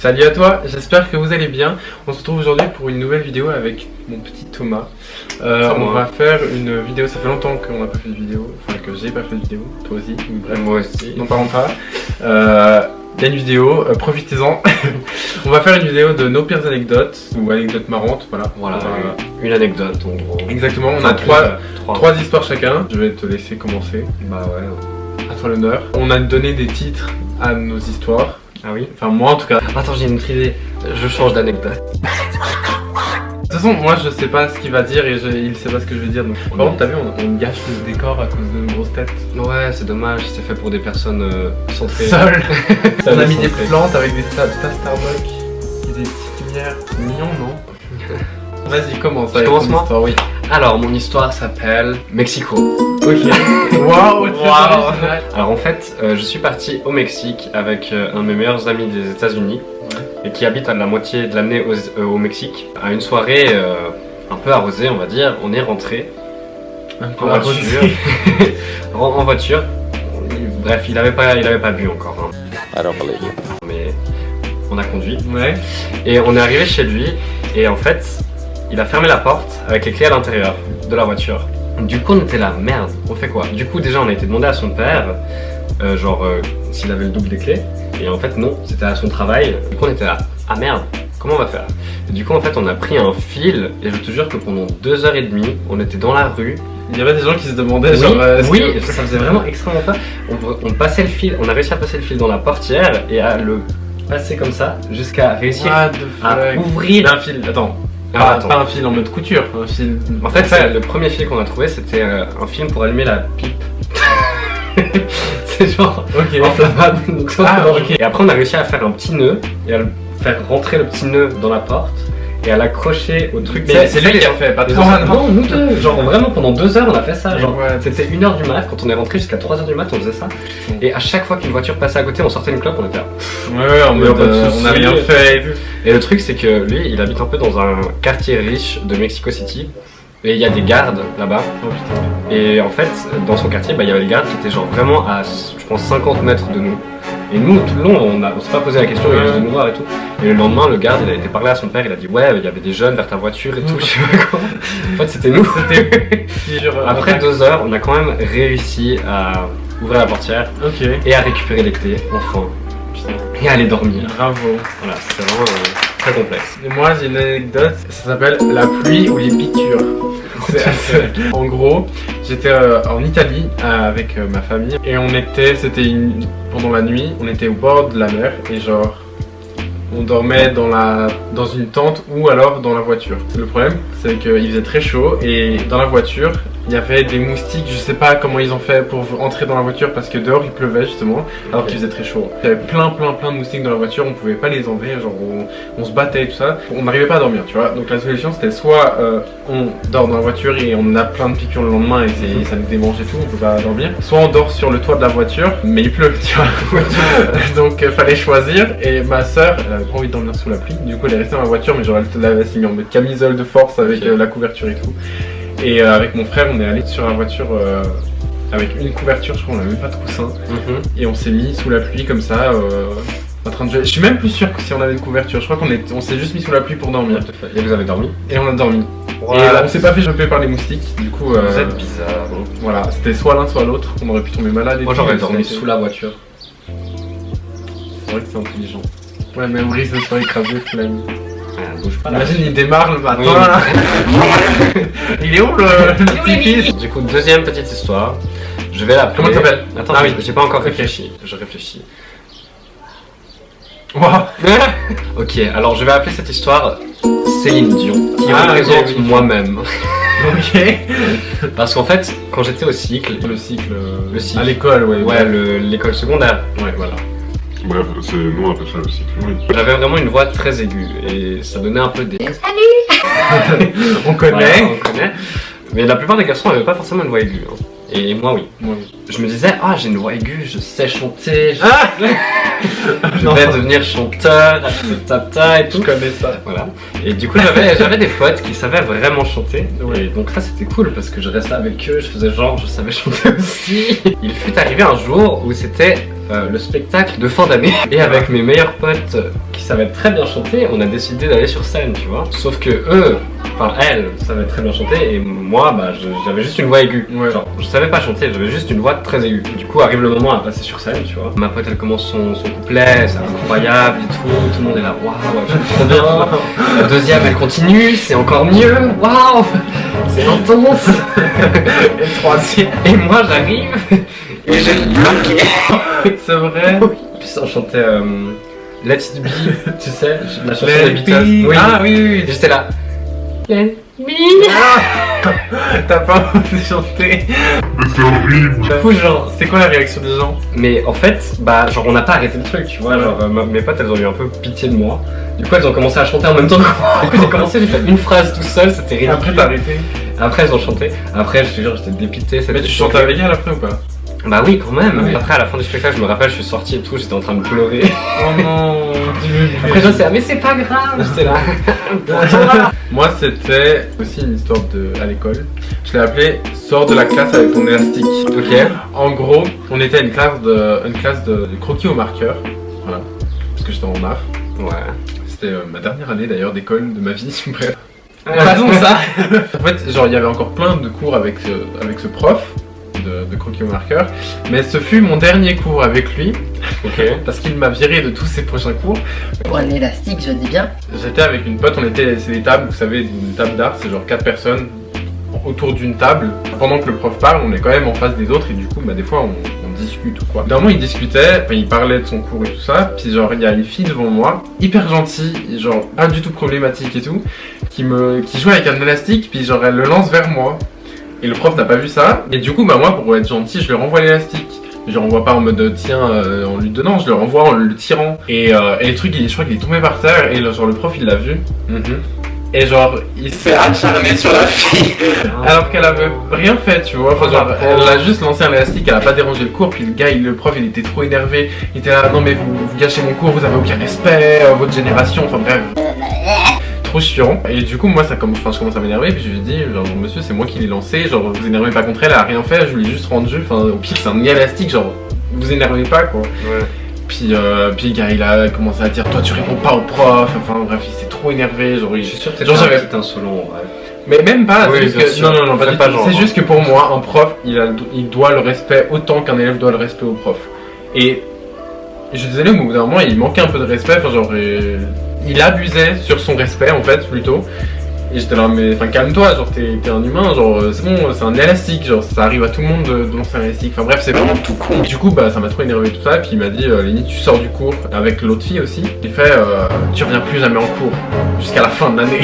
Salut à toi, j'espère que vous allez bien. On se retrouve aujourd'hui pour une nouvelle vidéo avec mon petit Thomas. On va faire une vidéo, ça fait longtemps qu'on n'a pas fait de vidéo, enfin que j'ai pas fait de vidéo, toi aussi, bref. Moi aussi. N'en parlons pas. Il y a une vidéo, profitez-en. On va faire une vidéo de nos pires anecdotes, ou anecdotes marrantes, voilà. Une anecdote en gros. Exactement, on a trois histoires chacun. Je vais te laisser commencer. Bah ouais. À toi l'honneur. On a donné des titres à nos histoires. Ah oui. Enfin moi en tout cas. Attends, j'ai une autre idée. Je change d'anecdote. De toute façon, moi je sais pas ce qu'il va dire et il sait pas ce que je vais dire. Donc, par contre, t'as vu, on gâche le décor à cause de nos grosses têtes. Ouais, c'est dommage, c'est fait pour des personnes centrées. Seules. On a mis des plantes avec des tas Starbucks, des petites lumières. C'est mignon, non? Vas-y, commence. Je commence moi? Oui. Alors, mon histoire s'appelle Mexico. Ok. Waouh, Alors en fait, je suis parti au Mexique avec un de mes meilleurs amis des États-Unis et qui habite à la moitié de l'année au Mexique. À une soirée un peu arrosée, on va dire, on est rentré en voiture. En voiture. Bref, il avait pas bu encore. Hein. Mais on a conduit. Ouais. Et on est arrivé chez lui et en fait, il a fermé la porte avec les clés à l'intérieur de la voiture. Du coup, on était là, merde, on fait quoi? Du coup, déjà, on a été demandé à son père, s'il avait le double des clés. Et en fait, non, c'était à son travail. Du coup, on était là, ah merde, comment on va faire? Et du coup, en fait, on a pris un fil. Et je te jure que pendant 2h30, on était dans la rue. Il y avait des gens qui se demandaient, oui, ça faisait vraiment extrêmement peur. On passait le fil, on a réussi à passer le fil dans la portière et à le passer comme ça jusqu'à réussir à ouvrir un fil. Attends. Attends. Pas un fil en mode couture, un fil. En fait, le premier fil qu'on a trouvé, c'était un film pour allumer la pipe. C'est genre inflammable. Donc ça, ok. Et après, on a réussi à faire un petit nœud et à faire rentrer le petit nœud dans la porte et à l'accrocher au truc. Mais c'est lui qui a fait, pas toi. Non, nous deux. Genre vraiment pendant 2 heures, on a fait ça. Genre, ouais. c'était 1h du mat. Quand on est rentré jusqu'à 3h du mat, on faisait ça. Et à chaque fois qu'une voiture passait à côté, on sortait une clope, on était là. Ouais, en mode on a rien fait. Et le truc, c'est que lui, il habite un peu dans un quartier riche de Mexico City. Et il y a des gardes là-bas. Oh putain. Et en fait, dans son quartier, il y avait les gardes qui étaient genre vraiment à, je pense, 50 mètres de nous. Et nous, tout le long, on s'est pas posé la question, il y avait de nous voir et tout. Et le lendemain, le garde, il a été parler à son père, il a dit ouais, il y avait des jeunes vers ta voiture et tout, je sais pas quoi. En fait, c'était nous. Après 2 heures, on a quand même réussi à ouvrir la portière et à récupérer les clés, enfin. Putain. Et à aller dormir. Bravo. Voilà, c'était vraiment très complexe. Et moi, j'ai une anecdote, ça s'appelle la pluie ou les piqûres. En gros, j'étais en Italie avec ma famille et pendant la nuit, on était au bord de la mer et genre on dormait dans une tente ou alors dans la voiture. Le problème, c'est qu'il faisait très chaud et dans la voiture, il y avait des moustiques, je sais pas comment ils ont fait pour entrer dans la voiture parce que dehors il pleuvait justement, alors qu'il faisait très chaud. Il y avait plein de moustiques dans la voiture, on pouvait pas les enlever, genre on se battait et tout ça. On n'arrivait pas à dormir, tu vois. Donc la solution c'était soit on dort dans la voiture et on a plein de piqûres le lendemain et ça nous démange et tout, on peut pas dormir. Soit on dort sur le toit de la voiture, mais il pleut, tu vois. Donc fallait choisir et ma soeur, elle avait pas envie de dormir sous la pluie, du coup elle est restée dans la voiture mais genre elle l'avait mis en mode camisole de force avec la couverture et tout. Et avec mon frère, on est allé sur la voiture avec une couverture, je crois qu'on avait même pas de coussin. Et on s'est mis sous la pluie comme ça, en train de jouer. Je suis même plus sûr que si on avait une couverture, je crois qu'on s'est juste mis sous la pluie pour dormir. Et vous avez dormi? Et on a dormi. Wow. Et on s'est pas fait choper par les moustiques, du coup... Vous êtes bizarre. Voilà, c'était soit l'un soit l'autre, on aurait pu tomber malade. Moi j'aurais dormi sous la voiture. C'est vrai que c'est intelligent. Ouais, mais on risque de se faire écraser, flemme. Bouge pas, imagine, il démarre le matin là. Il est où le petit fils? Du coup, deuxième petite histoire. Je vais l'appeler. Comment tu t'appelles? Attends, oui, j'ai pas encore réfléchi. Je réfléchis. Wow. Ok, alors je vais appeler cette histoire Céline Dion, qui représente moi-même. Ok. Parce qu'en fait, quand j'étais au cycle. Le cycle. À l'école, ouais, l'école secondaire. Ouais, voilà. Bref, nous on appelle ça le cycle. Oui. J'avais vraiment une voix très aiguë et ça donnait un peu des... Salut. On connaît. Voilà, on connaît. Mais la plupart des garçons n'avaient pas forcément une voix aiguë. Hein. Et moi oui. je me disais, ah, j'ai une voix aiguë, je sais chanter, je Non. vais devenir chanteur, tata et tout. Je connais ça. Voilà. Et du coup, j'avais des potes qui savaient vraiment chanter. Ouais. Et donc ça, c'était cool parce que je restais avec eux, je faisais genre, je savais chanter aussi. Il fut arrivé un jour où c'était le spectacle de fin d'année. Et avec mes meilleurs potes qui savaient très bien chanter, on a décidé d'aller sur scène, tu vois. Sauf que eux, enfin elles, savaient très bien chanter et moi, bah, j'avais juste une voix aiguë. Ouais. Genre, je savais pas chanter, j'avais juste une voix très aiguë. Du coup, arrive le moment à passer sur scène, tu vois. Ma pote, elle commence son couplet, c'est incroyable et tout le monde est là, waouh, c'est trop bien. La deuxième, elle continue, c'est encore mieux, waouh, c'est intense. Et le troisième. Et moi, j'arrive et j'ai marqué. C'est vrai. Puis on chantait Let It Be, tu sais, la chanson Let des Beatles. Be. Oui. Ah oui, oui, Et j'étais là. Let It Be. Ah. T'as pas osé chanter. Mais c'est horrible. Du coup, genre, c'est quoi la réaction des gens? Mais en fait, bah, genre, on n'a pas arrêté le truc, tu vois. Genre, mes potes, elles ont eu un peu pitié de moi. Du coup, elles ont commencé à chanter en même temps que moi. Du coup, j'ai fait une phrase tout seul, c'était ridicule. Après, t'as arrêté. Après, elles ont chanté. Après, je te jure, j'étais dépité. Mais tu chantais avec elle après ou pas? Bah oui, quand même. Oui. Après, à la fin du spectacle, je me rappelle, je suis sorti et tout, j'étais en train de pleurer. Oh non. Après, je sais, mais c'est pas grave, j'étais là. Moi, c'était aussi une histoire à l'école. Je l'ai appelé Sors de la classe avec ton élastique. Ok. En gros, on était une classe de croquis au marqueur. Voilà. Parce que j'étais en art. Ouais. C'était ma dernière année d'ailleurs d'école de ma vie. Bref. Ah, Passons ça. En fait, genre, il y avait encore plein de cours avec ce prof de croquis au marqueur. Mais ce fut mon dernier cours avec lui. Ok. Parce qu'il m'a viré de tous ses prochains cours. Pour un élastique, je dis bien. J'étais avec une pote, c'est des tables, vous savez, une table d'art, c'est genre 4 personnes autour d'une table. Pendant que le prof parle, on est quand même en face des autres et du coup, bah, des fois, on discute ou quoi. D'un moment, il discutait, enfin, il parlait de son cours et tout ça, puis genre, il y a une fille devant moi, hyper gentille, genre, pas du tout problématique et tout, qui jouait avec un élastique, puis genre, elle le lance vers moi. Et le prof n'a pas vu ça, et du coup, bah, moi, pour être gentil, je lui renvoie l'élastique. Je le renvoie pas en mode tiens en lui donnant, je le renvoie en le tirant. Et le truc, je crois qu'il est tombé par terre et genre le prof il l'a vu. Et genre il s'est acharné sur la fille alors qu'elle avait rien fait, tu vois. Enfin, genre, elle a juste lancé un élastique, elle a pas dérangé le cours. Puis le prof il était trop énervé. Il était là, non mais vous gâchez mon cours, vous avez aucun respect, votre génération, enfin bref. Trop chiant. Et du coup moi je commence à m'énerver, puis je lui dis genre monsieur c'est moi qui l'ai lancé, genre vous énervez pas contre elle, elle a rien fait, je lui ai juste rendu, enfin au pire c'est un élastique, genre vous énervez pas quoi. Ouais. Puis le gars il a commencé à dire toi tu réponds pas au prof, enfin bref il s'est trop énervé, genre Je suis sûr que genre, t'étais un j'avais- petit insolent, ouais. mais même pas, Oui, c'est juste bien que... sûr. non, pas Faites du pas tout. genre, C'est hein. juste que pour moi, un prof, il doit le respect autant qu'un élève doit le respect au prof. Et je suis désolé, mais au bout d'un moment, il manquait un peu de respect, enfin genre, il abusait sur son respect en fait, plutôt. Et j'étais là, mais enfin calme-toi, genre t'es un humain, genre c'est bon, c'est un élastique, genre ça arrive à tout le monde de lancer un élastique, enfin bref, c'est vraiment tout con. Du coup, bah ça m'a trop énervé tout ça, puis il m'a dit, Léni, tu sors du cours, avec l'autre fille aussi. Il fait, tu reviens plus jamais en cours, jusqu'à la fin de l'année.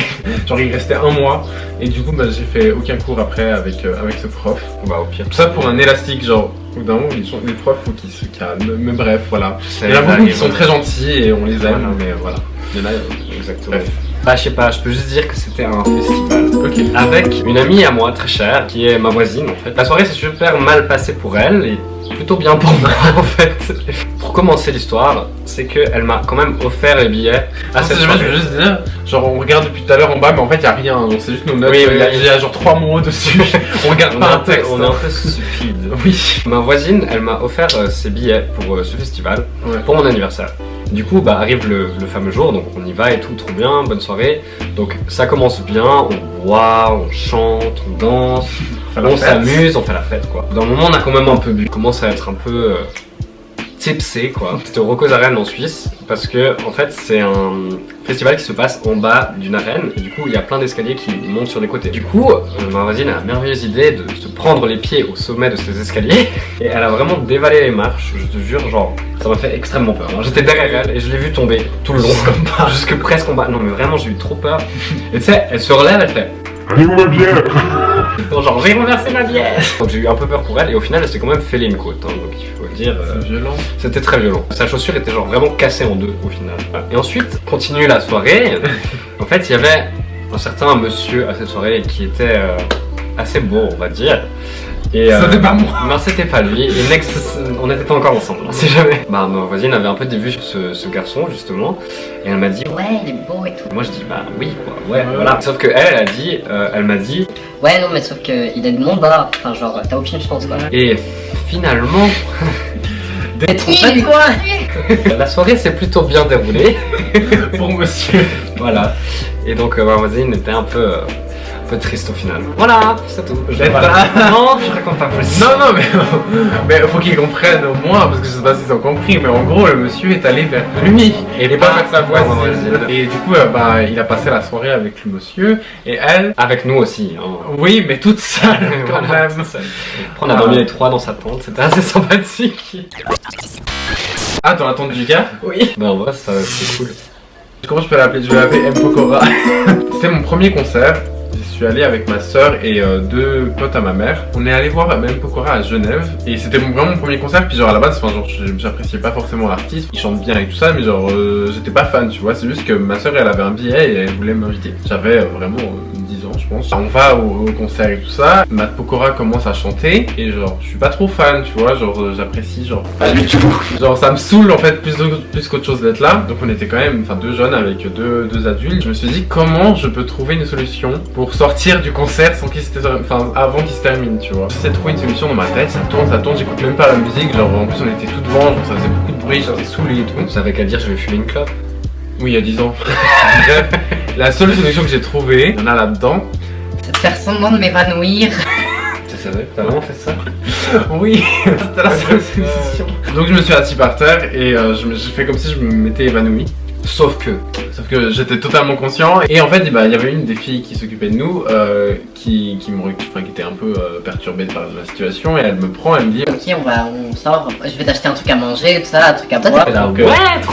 Genre il restait un mois, et du coup, bah j'ai fait aucun cours après avec ce prof. Bah, au pire. Tout ça pour un élastique, genre, au bout d'un moment, les profs, faut qu'ils se calment, mais bref, voilà. Ça Il y en a beaucoup arrive, qui sont très gentils et on les aime, Voilà. mais voilà. Il y en a, Exactement. bref. Bah, je sais pas, je peux juste dire que c'était un festival. Ok. Avec une amie à moi très chère, qui est ma voisine en fait. La soirée s'est super mal passée pour elle et plutôt bien pour moi en fait. Pour commencer l'histoire, c'est qu'elle m'a quand même offert les billets à cette Je soirée. veux juste dire, genre on regarde depuis tout à l'heure en bas, mais en fait il y a rien, genre c'est juste nos notes, Oui, oui, il y a genre 3 mots dessus, on regarde On est pas un un peu, texte. on est un peu stupide. Oui. Ma voisine, elle m'a offert ses billets pour ce festival, Ouais. pour mon anniversaire. Du coup, bah, arrive le fameux jour, donc on y va et tout, trop bien, bonne soirée. Donc ça commence bien, on boit, on chante, on danse, on s'amuse, on fait la fête quoi. Dans un moment, on a quand même un peu bu, on commence à être un peu tipsé quoi. C'était au Rocos Arène en Suisse, parce que en fait c'est un festival qui se passe en bas d'une arène, et du coup il y a plein d'escaliers qui montent sur les côtés. Du coup, ma voisine a la merveilleuse idée de se prendre les pieds au sommet de ces escaliers, et elle a vraiment dévalé les marches, je te jure, genre, ça m'a fait extrêmement peur. Hein. J'étais derrière elle et je l'ai vue tomber tout le long, jusque presque en bas. Non mais vraiment, j'ai eu trop peur. Et tu sais, elle se relève, elle fait... Allez, où ma bière? Genre, j'ai renversé ma bière. Donc j'ai eu un peu peur pour elle, et au final elle s'est quand même fêlé une côte, hein, donc il faut le dire. C'est violent. C'était très violent. Sa chaussure était genre vraiment cassée en deux au final. Et ensuite, continue la soirée. En fait, il y avait un certain monsieur à cette soirée qui était assez beau, on va dire. Et, C'était pas moi. Non, c'était pas lui. Et next, on n'était pas encore ensemble, on sait jamais. Bah, ma voisine avait un peu des vues sur ce garçon, justement. Et elle m'a dit, Ouais, il est beau et tout. moi je dis, bah oui, quoi, ouais, voilà. Sauf que elle m'a dit, Ouais, non, mais sauf qu'il est de mon bord. Enfin, genre, t'as aucune chance, quoi. et finalement, T'es trompé, quoi. la soirée s'est plutôt bien déroulée. Pour monsieur. Voilà. Et donc, ma voisine était un peu triste au final. Voilà, c'est tout. Voilà. Non, je raconte pas plus. Non, non, mais faut qu'ils comprennent au moins, parce que je sais pas s'ils ont compris, mais en gros, le monsieur est allé vers lui et pas vers sa voisine. Et du coup, bah, il a passé la soirée avec le monsieur et elle. Avec nous aussi. Hein. Oui, mais toute seule quand Voilà, même. toute seule. On a dormi les trois dans sa tente, c'était assez sympathique. Ah, dans la tente du gars? Oui. Ben en vrai, ça c'est cool. Comment je peux l'appeler? Je vais l'appeler M. Pokora. C'était mon premier concert. Je suis allé avec ma soeur et deux potes à ma mère. On est allé voir M. Pokora à Genève et c'était vraiment mon premier concert. Puis genre à la base, enfin, genre, j'appréciais pas forcément l'artiste. Il chante bien et tout ça, mais genre j'étais pas fan, tu vois. C'est juste que ma soeur elle avait un billet et elle voulait m'inviter. J'avais vraiment 10 ans, je pense. On va au concert et tout ça. Matt Pokora commence à chanter et genre je suis pas trop fan, tu vois. Genre j'apprécie genre pas du tout. Genre ça me saoule en fait plus qu'autre chose d'être là. Donc on était quand même, enfin deux jeunes avec deux adultes. Je me suis dit comment je peux trouver une solution pour sortir du concert sans qu'il avant qu'il se termine, tu vois. J'essaie de trouver une solution dans ma tête, ça tourne, j'écoute même pas la musique, genre en plus on était tout devant, genre ça faisait beaucoup de bruit, j'étais saoulé et tout. Ça avait qu'à dire je vais fumer une clope. Oui, il y a 10 ans. Bref, la seule solution que j'ai trouvée, il y en a là-dedans. C'est de faire semblant de m'évanouir. Tu savais? T'as vraiment fait ça? Oui, c'était la seule solution. Donc je me suis assis par terre et j'ai fait comme si je me m'étais évanoui. Sauf que j'étais totalement conscient et en fait bah, il y avait une des filles qui s'occupait de nous qui était un peu perturbée par la situation et elle me prend, elle me dit Ok, on sort, je vais t'acheter un truc à manger, tout ça, un truc à boire. Donc,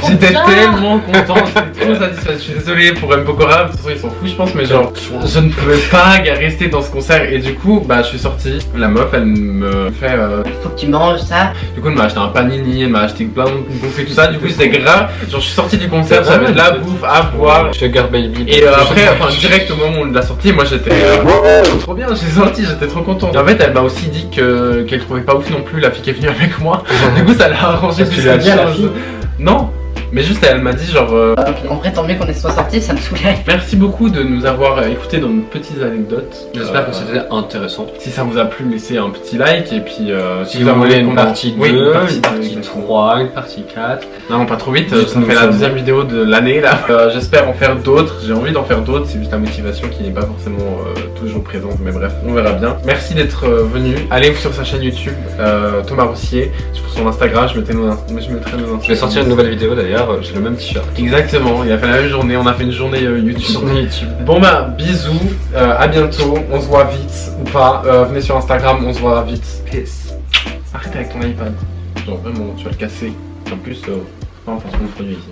j'étais tellement content, j'étais trop satisfait. Je suis désolé pour M. Pokora, de toute façon ils s'en foutent je pense, mais genre je ne pouvais pas rester dans ce concert et du coup bah je suis sorti. La meuf elle me fait Faut que tu manges ça. du coup elle m'a acheté un panini, elle m'a acheté plein de bouffe et tout ça, du coup c'était grave. Genre je suis sorti du concert, j'avais de la bouffe à boire. Sugar baby. Et après, enfin direct au moment de la sortie, moi j'étais trop bien, j'ai sorti, j'étais trop content. Et en fait, elle m'a aussi dit qu'elle trouvait pas ouf non plus la fille qui est venue avec moi. Du coup, ça l'a arrangé plus Tu l'as dit à la chose. fille? Non, mais juste elle m'a dit genre En vrai, tant mieux qu'on soit sortis, ça me saoulait. merci beaucoup de nous avoir écouté dans nos petites anecdotes. J'espère que c'était intéressant. Si ça vous a plu, laissez un petit like et puis Si vous voulez une partie 2, oui, une partie 3, une partie 4. Non, pas trop vite, ça Dites-nous fait ça. la deuxième vidéo de l'année là. J'espère en faire d'autres, j'ai envie d'en faire d'autres, c'est juste la motivation qui n'est pas forcément toujours présente, mais bref, on verra bien. Merci d'être venu, allez sur sa chaîne YouTube, Thomas Roussier, sur son Instagram, je mettrai nos Instagram. Je vais sortir une nouvelle vidéo d'ailleurs, j'ai le même t-shirt. Exactement, il a fait la même journée, on a fait une journée YouTube. Sur YouTube. Bon bah, bisous, à bientôt, on se voit vite ou pas, venez sur Instagram, on se voit vite. Peace. Arrête avec ton iPad. Genre vraiment, tu vas le casser. En plus, pas un placement de produit ici.